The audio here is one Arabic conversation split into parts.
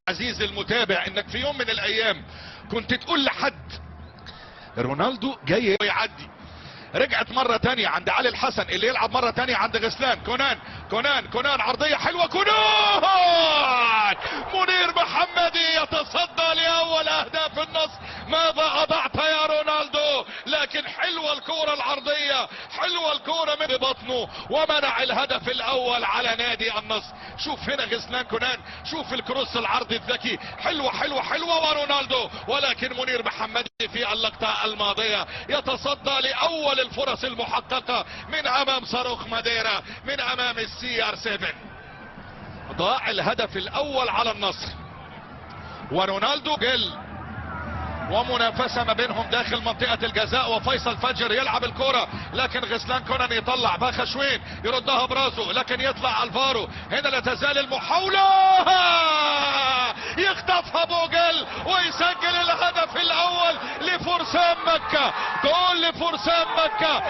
عزيزي المتابع انك في يوم من الايام كنت تقول لحد رونالدو جاي يعدي، رجعت مرة تانية عند علي الحسن اللي يلعب مرة تانية عند غسلان. كونان عرضية حلوة، كونان منير محمدي يتصدى لأول أهداف النصر. ماذا أضعت يا رونالدو؟ لكن حلوة الكورة العرضية، حلوة الكورة من بطنه ومنع الهدف الأول على نادي النصر. شوف هنا غسلان كونان، شوف الكروس العرضي الذكي، حلوة ورونالدو، ولكن منير محمدي في اللقطة الماضية يتصدى لأول الفرص المحققة من امام صاروخ ماديرا، من امام السي ار 7. ضاع الهدف الاول على النصر ورونالدو جل، ومنافسة ما بينهم داخل منطقة الجزاء، وفيصل فجر يلعب الكرة، لكن غسلان كونان يطلع باخشوين يردها براسه، لكن يطلع الفارو. هنا لا تزال المحاولة، يخطفها بوجل ويسجل الهدف الاول لفرسان مكة. جول لفرسان مكة،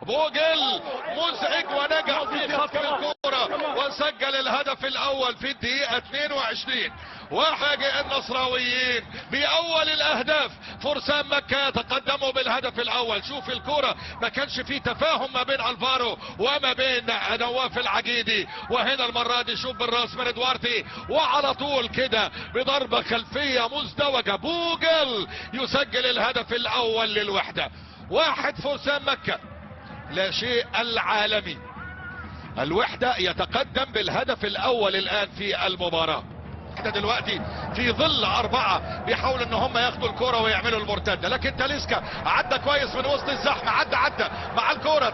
بوجل مزعج ونجح في خطف الكرة وسجل الهدف الاول في الدقيقة 22. وفاجئ النصراويين باول الاهداف، فرسان مكة يتقدموا بالهدف الاول. شوف الكرة ما كانش فيه تفاهم ما بين الفارو وما بين نواف العجيدي، وهنا المرة دي شوف بالراس من ادوارتي، وعلى طول كده بضربة خلفية مزدوجة بوجل يسجل الهدف الاول للوحدة. 1 فرسان مكة لا شيء العالمي. الوحدة يتقدم بالهدف الاول الان في المباراة. دلوقتي في ظل 4 بيحاولوا ان هم ياخدوا الكرة ويعملوا المرتدة، لكن تاليسكا عدى كويس من وسط الزحمة، عدى مع الكرة.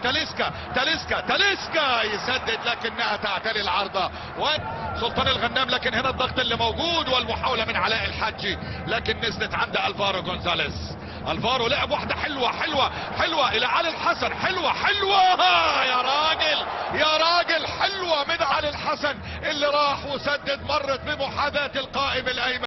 تاليسكا يسدد لكنها تعتري العارضة وسلطان الغنام، لكن هنا الضغط اللي موجود والمحاولة من علاء الحجي، لكن نزلت عند الفارو جونزاليز. الفارو لعب واحدة حلوة الى علي الحسن، حلوة يا راجل حلوة من علي الحسن اللي راح وسدد، مرت بمحاذاة القائم الايمن.